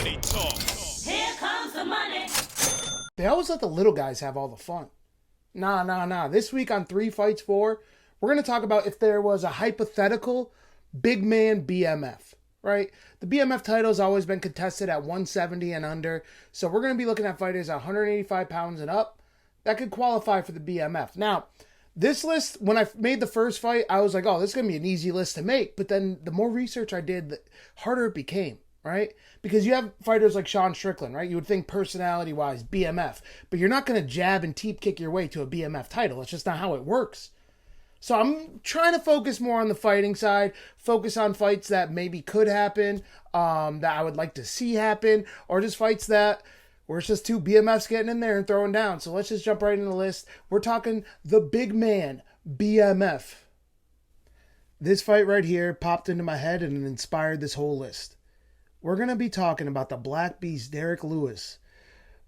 Money talks. Here comes the money. They always let the little guys have all the fun. Nah. This week on 3 Fights 4, we're going to talk about if there was a hypothetical Big Man BMF, right? The BMF title has always been contested at 170 and under, so we're going to be looking at fighters at 185 pounds and up that could qualify for the BMF. Now, this list, when I made the first fight, I was like, oh, this is going to be an easy list to make, but then the more research I did, the harder it became. Right? Because you have fighters like Sean Strickland, right? You would think personality-wise, BMF. But you're not going to jab and teep kick your way to a BMF title. It's just not how it works. So I'm trying to focus more on the fighting side, focus on fights that maybe could happen, that I would like to see happen, or just fights that where it's just 2 BMFs getting in there and throwing down. So let's just jump right in the list. We're talking the Big Man BMF. This fight right here popped into my head and it inspired this whole list. We're going to be talking about the Black Beast Derrick Lewis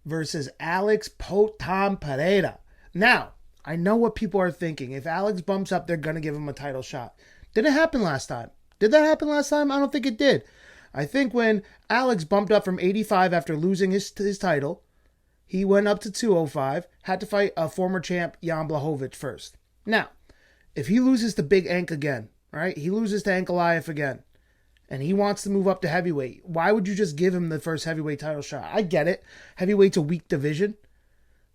versus Alex Poatan Pereira. Now, I know what people are thinking. If Alex bumps up, they're going to give him a title shot. Did it happen last time? Did that happen last time? I don't think it did. I think when Alex bumped up from 85 after losing his title, he went up to 205, had to fight a former champ, Jan Blachowicz, first. Now, if he loses to Big Ank again, right? He loses to Ankalaev again. And he wants to move up to heavyweight. Why would you just give him the first heavyweight title shot? I get it. Heavyweight's a weak division.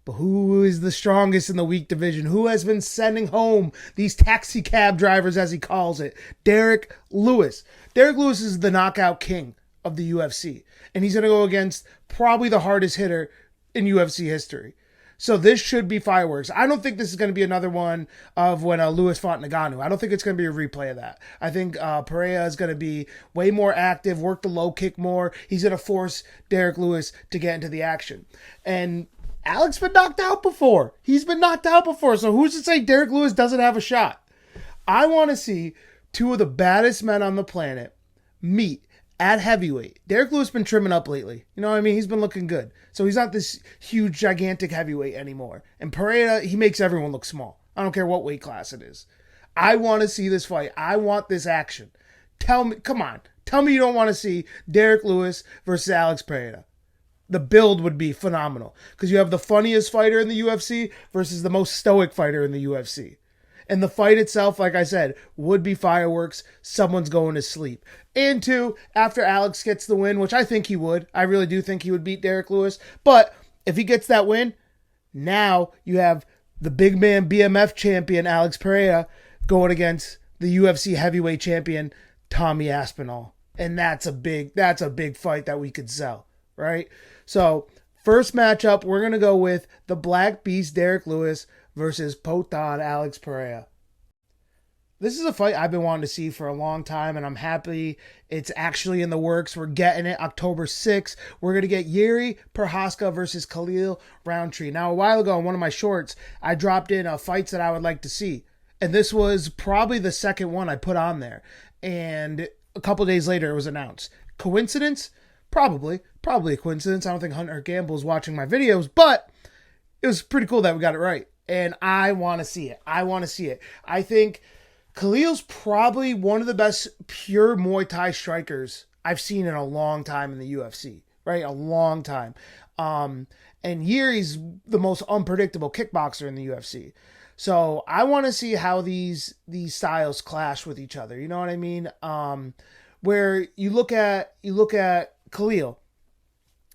But who is the strongest in the weak division? Who has been sending home these taxi cab drivers, as he calls it? Derrick Lewis. Derrick Lewis is the knockout king of the UFC. And he's going to go against probably the hardest hitter in UFC history. So this should be fireworks. I don't think this is going to be another one of when Lewis fought Ngannou. I don't think it's going to be a replay of that. I think Perea is going to be way more active, work the low kick more. He's going to force Derrick Lewis to get into the action. And Alex been knocked out before. He's been knocked out before. So who's to say Derrick Lewis doesn't have a shot? I want to see 2 of the baddest men on the planet meet at heavyweight. Derrick Lewis been trimming up lately. You know what I mean? He's been looking good. So he's not this huge, gigantic heavyweight anymore. And Perea, he makes everyone look small. I don't care what weight class it is. I want to see this fight. I want this action. Tell me, come on. Tell me you don't want to see Derrick Lewis versus Alex Pereira. The build would be phenomenal. Because you have the funniest fighter in the UFC versus the most stoic fighter in the UFC. And the fight itself, like I said, would be fireworks. Someone's going to sleep. And 2, after Alex gets the win, which I think he would. I really do think he would beat Derrick Lewis. But if he gets that win, now you have the Big Man BMF champion, Alex Perea, going against the UFC heavyweight champion, Tommy Aspinall. And that's a big fight that we could sell, right? So, first matchup, we're going to go with the Black Beast Derrick Lewis versus Poatan Alex Perea. This is a fight I've been wanting to see for a long time, and I'm happy it's actually in the works. We're getting it October 6th. We're going to get Yuri Perhaska versus Khalil Roundtree. Now, a while ago in one of my shorts, I dropped in fights that I would like to see. And this was probably the second one I put on there. And a couple days later, it was announced. Coincidence? Probably a coincidence. I don't think Hunter Gamble is watching my videos, but it was pretty cool that we got it right. And I want to see it. I think Khalil's probably one of the best pure Muay Thai strikers I've seen in a long time in the UFC, right? A long time. And Yuri's the most unpredictable kickboxer in the UFC. So I want to see how these styles clash with each other. You know what I mean? Where you look at Khalil,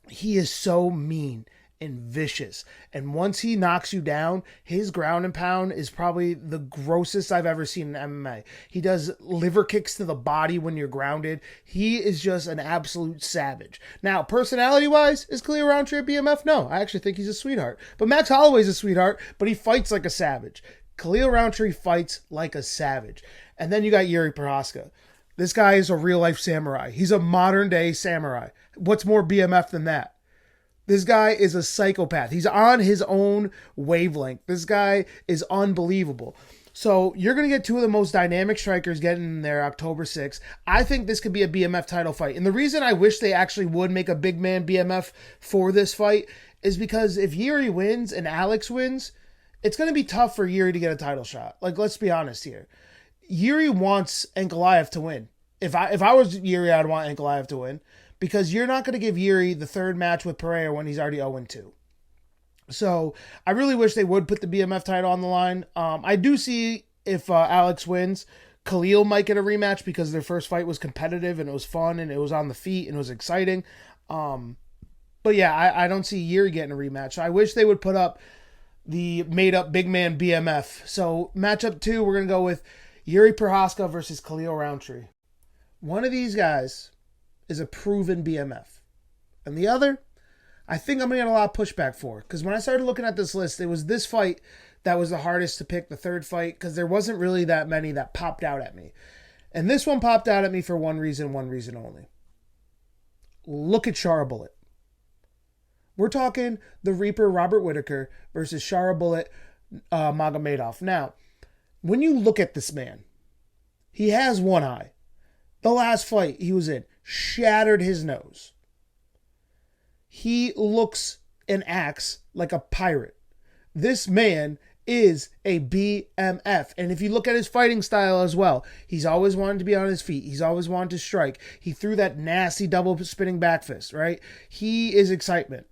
he is so mean and vicious. And once he knocks you down, his ground and pound is probably the grossest I've ever seen in MMA. He does liver kicks to the body when you're grounded. He is just an absolute savage. Now, personality-wise, is Khalil Roundtree a BMF? No, I actually think he's a sweetheart. But Max Holloway's a sweetheart, but he fights like a savage. Khalil Roundtree fights like a savage. And then you got Yuri Perhaska. This guy is a real-life samurai. He's a modern-day samurai. What's more BMF than that? This guy is a psychopath. He's on his own wavelength. This guy is unbelievable. So you're going to get 2 of the most dynamic strikers getting in there October 6th. I think this could be a BMF title fight. And the reason I wish they actually would make a Big Man BMF for this fight is because if Yuri wins and Alex wins, it's going to be tough for Yuri to get a title shot. Like, let's be honest here. Yuri wants Ankalaev to win. If I was Yuri, I'd want Ankalaev to win because you're not going to give Yuri the third match with Perea when he's already 0-2. So I really wish they would put the BMF title on the line. I do see if Alex wins, Khalil might get a rematch because their first fight was competitive and it was fun and it was on the feet and it was exciting. But yeah, I don't see Yuri getting a rematch. I wish they would put up the made-up Big Man BMF. So matchup 2, we're going to go with Yuri Perhaska versus Khalil Roundtree. One of these guys is a proven BMF. And the other, I think I'm going to get a lot of pushback for. Because when I started looking at this list, it was this fight that was the hardest to pick, the third fight, because there wasn't really that many that popped out at me. And this one popped out at me for one reason only. Look at Shara Bullet. We're talking the Reaper Robert Whitaker versus Shara Bullet Magdoff. Now, when you look at this man, he has one eye. The last fight he was in shattered his nose. He looks and acts like a pirate. This man is a BMF. And if you look at his fighting style as well, he's always wanted to be on his feet. He's always wanted to strike. He threw that nasty double spinning back fist, right? He is excitement.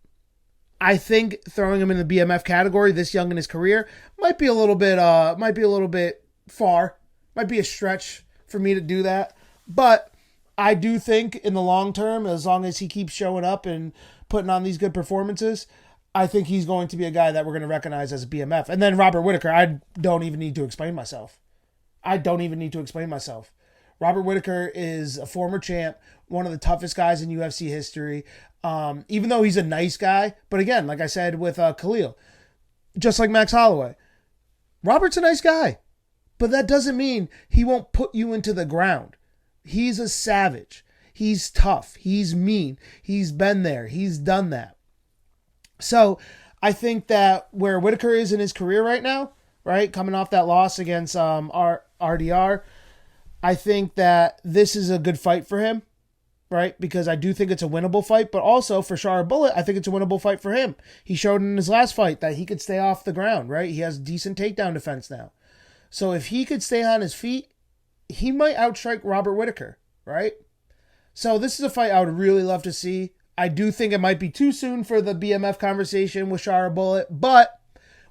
I think throwing him in the BMF category this young in his career might be a little bit far. Might be a stretch for me to do that. But I do think in the long term, as long as he keeps showing up and putting on these good performances, I think he's going to be a guy that we're going to recognize as a BMF. And then Robert Whitaker, I don't even need to explain myself. Robert Whitaker is a former champ, one of the toughest guys in UFC history. Even though he's a nice guy, but again, like I said with Khalil, just like Max Holloway, Robert's a nice guy, but that doesn't mean he won't put you into the ground. He's a savage. He's tough. He's mean. He's been there. He's done that. So I think that where Whitaker is in his career right now, right, coming off that loss against RDR, I think that this is a good fight for him, right? Because I do think it's a winnable fight, but also for Shara Bullet, I think it's a winnable fight for him. He showed in his last fight that he could stay off the ground, right? He has decent takedown defense now. So if he could stay on his feet, he might outstrike Robert Whitaker, right? So this is a fight I would really love to see. I do think it might be too soon for the BMF conversation with Shara Bullet, but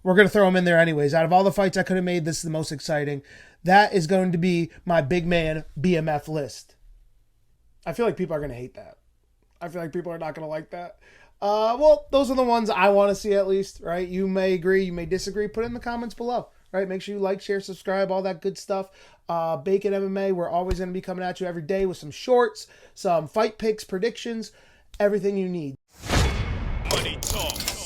we're going to throw him in there anyways. Out of all the fights I could have made, this is the most exciting. That is going to be my Big Man BMF list. I feel like people are going to hate that. I feel like people are not going to like that. Well, those are the ones I want to see at least, right? You may agree, you may disagree. Put it in the comments below, right? Make sure you like, share, subscribe, all that good stuff. Bacon MMA, we're always going to be coming at you every day with some shorts, some fight picks, predictions, everything you need. Money talks.